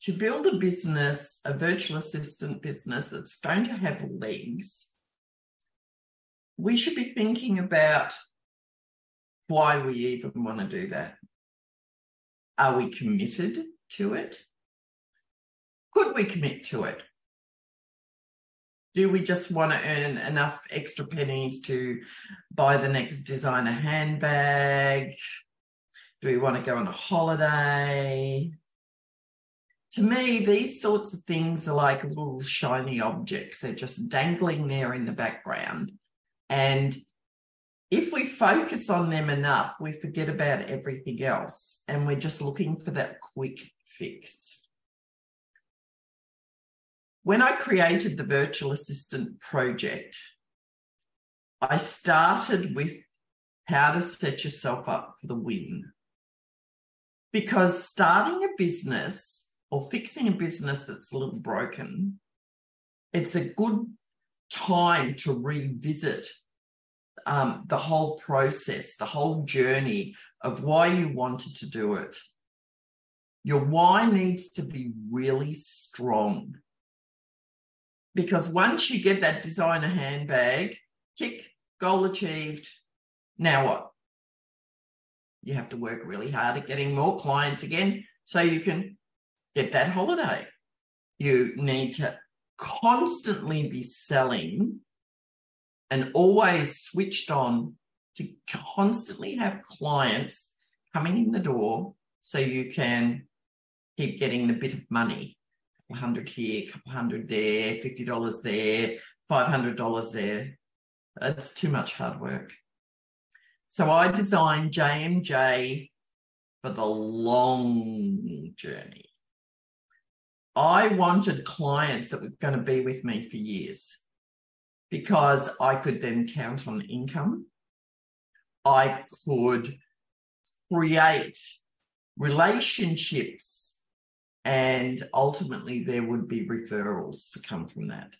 to build a business, a virtual assistant business that's going to have legs, we should be thinking about why we even want to do that. Are we committed to it? Could we commit to it? Do we just want to earn enough extra pennies to buy the next designer handbag? Do we want to go on a holiday? To me, these sorts of things are like little shiny objects. They're just dangling there in the background. And if we focus on them enough, we forget about everything else. And we're just looking for that quick fix. When I created the Virtual Assistant project, I started with how to set yourself up for the win. Because starting a business or fixing a business that's a little broken, it's a good time to revisit the whole process, the whole journey of why you wanted to do it. Your why needs to be really strong. Because once you get that designer handbag, tick, goal achieved, now what? You have to work really hard at getting more clients again so you can get that holiday. You need to constantly be selling and always switched on to constantly have clients coming in the door so you can keep getting the bit of money. $100 here, $200 there, $50 there, $500 there. That's too much hard work. So I designed JMJ for the long journey. I wanted clients that were going to be with me for years because I could then count on income. I could create relationships, and ultimately there would be referrals to come from that.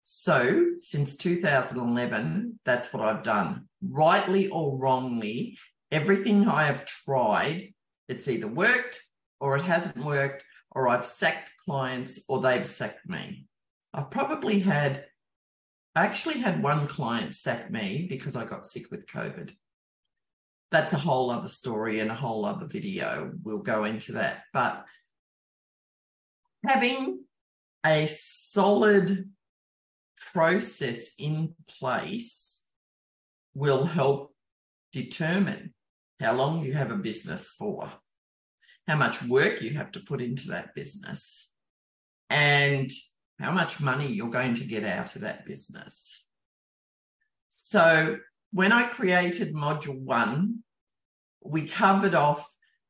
So since 2011, that's what I've done. Rightly or wrongly, everything I have tried, it's either worked or it hasn't worked, or I've sacked clients or they've sacked me. I actually had one client sack me because I got sick with COVID. That's a whole other story and a whole other video. We'll go into that. But having a solid process in place will help determine how long you have a business for, how much work you have to put into that business, and how much money you're going to get out of that business. So when I created Module 1, we covered off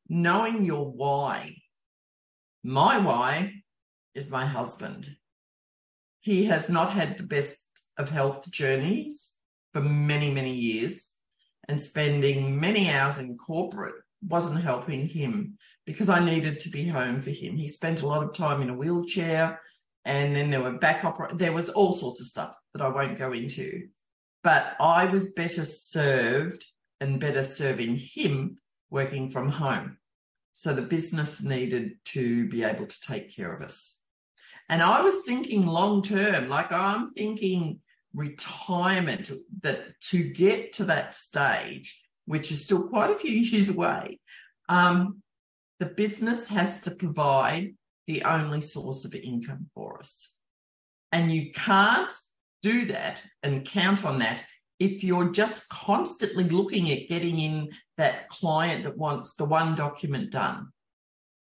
knowing your why. My why is my husband. He has not had the best of health journeys for many, many years, and spending many hours in corporate wasn't helping him because I needed to be home for him. He spent a lot of time in a wheelchair, and then there were there was all sorts of stuff that I won't go into. But I was better served and better serving him working from home. So the business needed to be able to take care of us. And I was thinking long-term, like I'm thinking retirement, that to get to that stage, which is still quite a few years away, the business has to provide the only source of income for us. And you can't do that and count on that if you're just constantly looking at getting in that client that wants the one document done,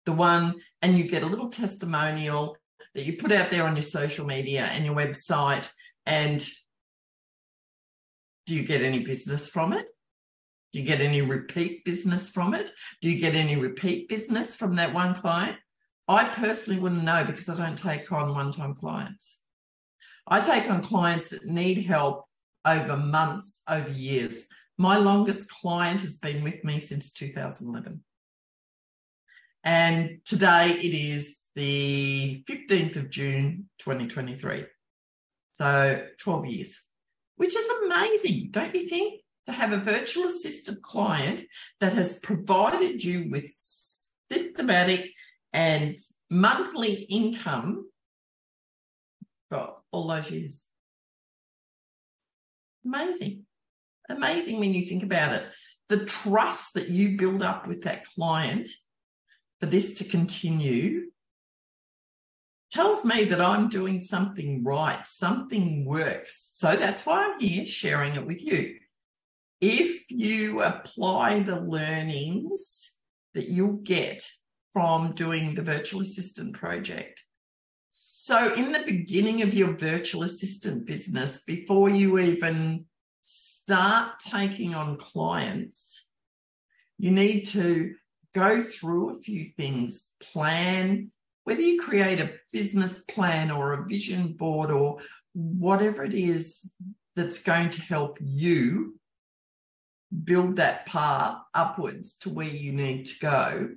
and you get a little testimonial that you put out there on your social media and your website, and do you get any business from it? Do you get any repeat business from it? Do you get any repeat business from that one client? I personally wouldn't know because I don't take on one-time clients. I take on clients that need help over months, over years. My longest client has been with me since 2011. And today it is the 15th of June, 2023. So 12 years, which is amazing, don't you think? To have a virtual assistant client that has provided you with systematic and monthly income for all those years. Amazing. Amazing when you think about it. The trust that you build up with that client for this to continue tells me that I'm doing something right, something works. So that's why I'm here sharing it with you. If you apply the learnings that you'll get from doing the virtual assistant project. So in the beginning of your virtual assistant business, before you even start taking on clients, you need to go through a few things, plan, whether you create a business plan or a vision board or whatever it is that's going to help you build that path upwards to where you need to go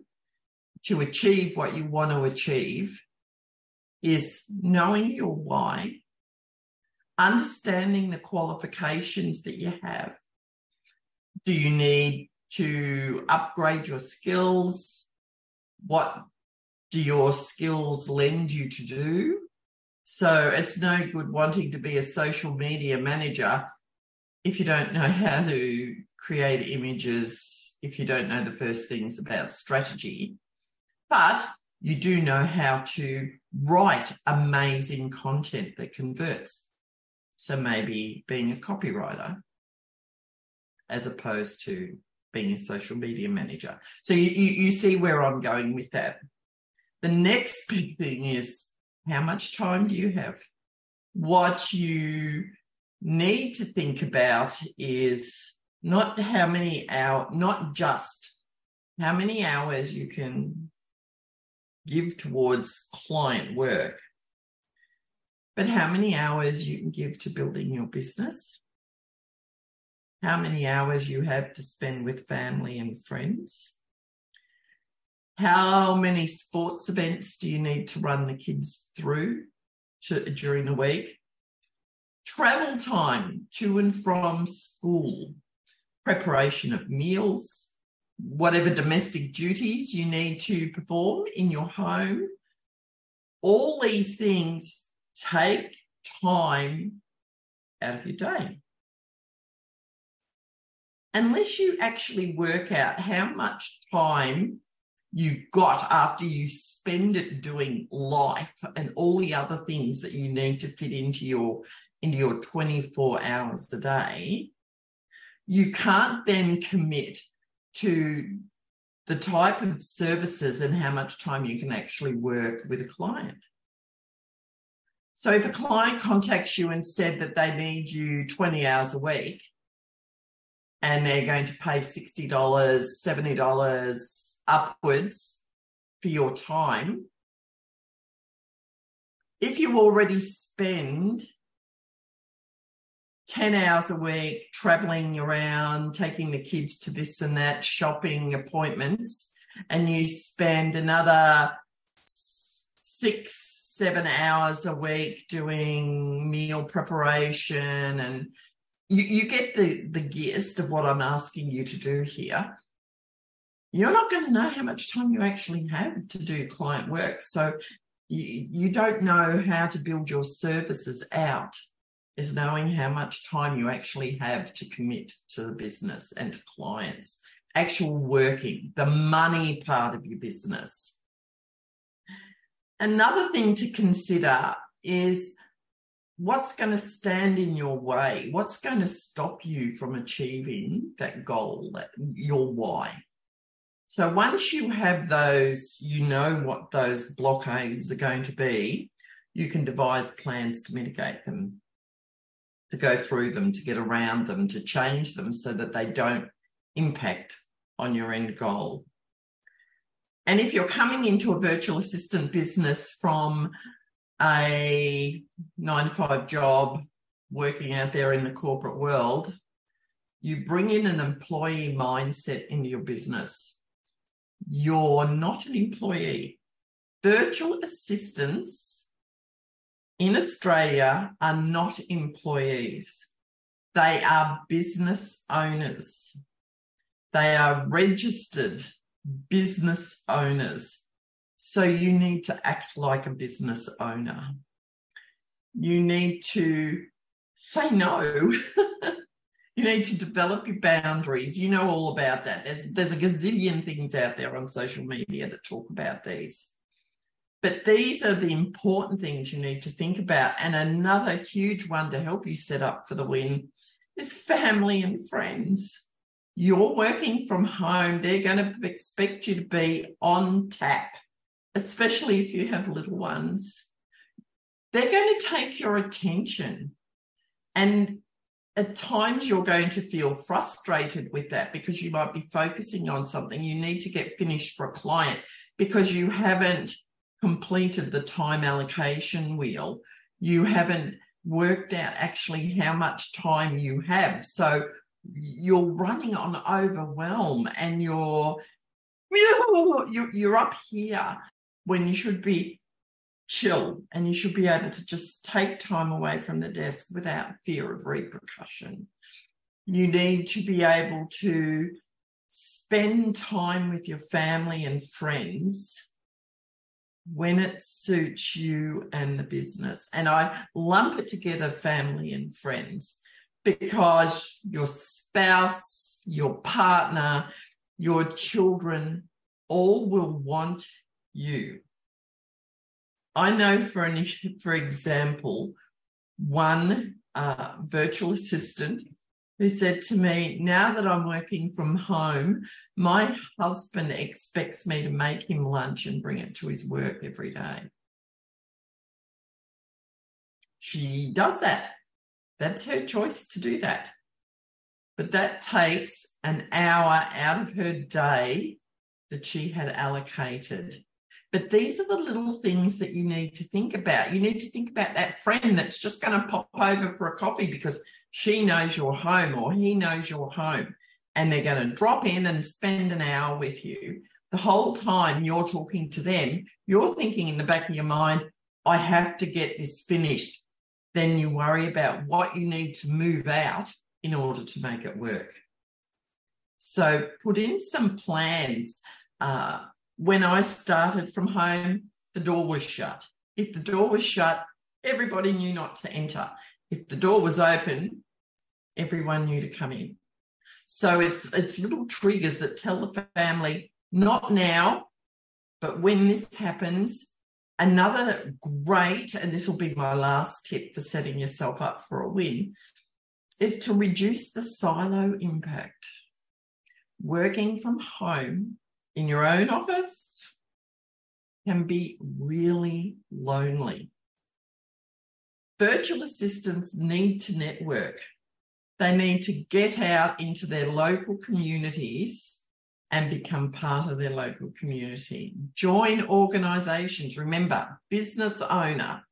to achieve what you want to achieve, is knowing your why, understanding the qualifications that you have. Do you need to upgrade your skills? What do your skills lend you to do? So it's no good wanting to be a social media manager if you don't know how to create images, if you don't know the first things about strategy. But you do know how to write amazing content that converts. So maybe being a copywriter as opposed to being a social media manager. So you see where I'm going with that. The next big thing is, how much time do you have? What you need to think about is not how many hours, not just how many hours you can give towards client work, but how many hours you can give to building your business, how many hours you have to spend with family and friends, how many sports events do you need to run the kids through during the week, travel time to and from school, preparation of meals, whatever domestic duties you need to perform in your home. All these things take time out of your day. Unless you actually work out how much time you got after you spend it doing life and all the other things that you need to fit into your 24 hours a day, you can't then commit to the type of services and how much time you can actually work with a client. So if a client contacts you and said that they need you 20 hours a week and they're going to pay $60, $70 upwards for your time, if you already spend 10 hours a week traveling around, taking the kids to this and that, shopping appointments, and you spend another 6-7 hours a week doing meal preparation, and you get the gist of what I'm asking you to do here, you're not going to know how much time you actually have to do client work. So you don't know how to build your services out, is knowing how much time you actually have to commit to the business and to clients, actual working, the money part of your business. Another thing to consider is what's going to stand in your way, what's going to stop you from achieving that goal, your why. So once you have those, you know what those blockades are going to be, you can devise plans to mitigate them, to go through them, to get around them, to change them so that they don't impact on your end goal. And if you're coming into a virtual assistant business from a 9-to-5 job, working out there in the corporate world, you bring in an employee mindset into your business. You're not an employee. Virtual assistants in Australia are not employees. They are business owners. They are registered business owners. So you need to act like a business owner. You need to say no. You need to develop your boundaries. You know all about that. There's a gazillion things out there on social media that talk about these. But these are the important things you need to think about. And another huge one to help you set up for the win is family and friends. You're working from home. They're going to expect you to be on tap, especially if you have little ones. They're going to take your attention. And at times you're going to feel frustrated with that because you might be focusing on something you need to get finished for a client because you haven't completed the time allocation wheel. You haven't worked out actually how much time you have. So you're running on overwhelm and you're up here when you should be chill and you should be able to just take time away from the desk without fear of repercussion. You need to be able to spend time with your family and friends when it suits you and the business. And I lump it together, family and friends, because your spouse, your partner, your children all will want you. I know, for example, one virtual assistant who said to me, now that I'm working from home, my husband expects me to make him lunch and bring it to his work every day. She does that. That's her choice to do that. But that takes an hour out of her day that she had allocated. But these are the little things that you need to think about. You need to think about that friend that's just going to pop over for a coffee because she knows you're home or he knows you're home, and they're going to drop in and spend an hour with you. The whole time you're talking to them, you're thinking in the back of your mind, I have to get this finished. Then you worry about what you need to move out in order to make it work. So put in some plans. When I started from home, the door was shut. If the door was shut, everybody knew not to enter. If the door was open, everyone knew to come in. So it's little triggers that tell the family, not now, but when this happens. Another great, and this will be my last tip for setting yourself up for a win, is to reduce the silo impact. Working from home in your own office can be really lonely. Virtual assistants need to network. They need to get out into their local communities and become part of their local community. Join organisations. Remember, business owner,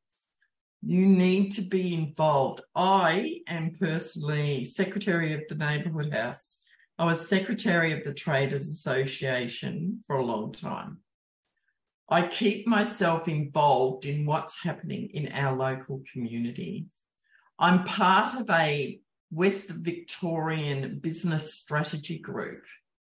you need to be involved. I am personally secretary of the Neighbourhood House. I was secretary of the Traders Association for a long time. I keep myself involved in what's happening in our local community. I'm part of a West Victorian business strategy group.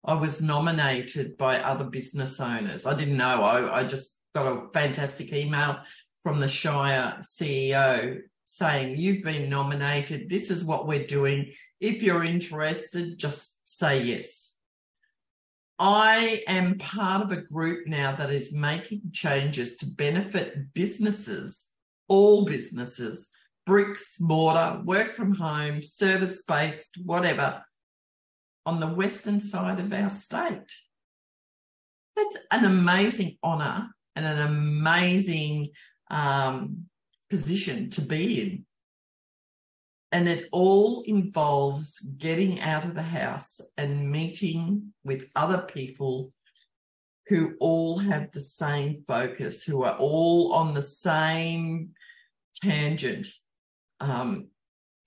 I was nominated by other business owners. I didn't know. I just got a fantastic email from the Shire CEO saying, you've been nominated. This is what we're doing. If you're interested, just say yes. I am part of a group now that is making changes to benefit businesses, all businesses, bricks, mortar, work from home, service-based, whatever, on the western side of our state. That's an amazing honour and an amazing position to be in. And it all involves getting out of the house and meeting with other people who all have the same focus, who are all on the same tangent.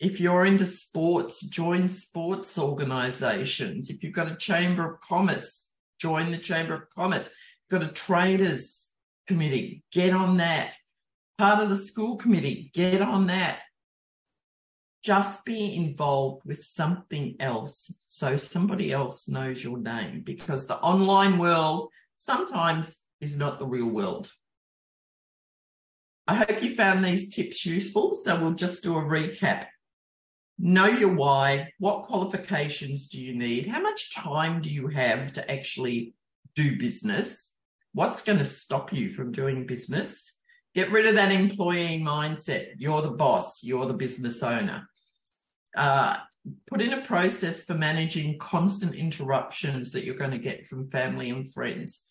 If you're into sports, join sports organisations. If you've got a Chamber of Commerce, join the Chamber of Commerce. If you've got a traders committee, get on that. Part of the school committee, get on that. Just be involved with something else so somebody else knows your name, because the online world sometimes is not the real world. I hope you found these tips useful. So we'll just do a recap. Know your why. What qualifications do you need? How much time do you have to actually do business? What's going to stop you from doing business? Get rid of that employee mindset. You're the boss. You're the business owner. Put in a process for managing constant interruptions that you're going to get from family and friends.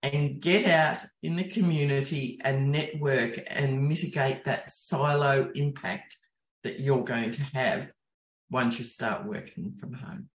And get out in the community and network and mitigate that silo impact that you're going to have once you start working from home.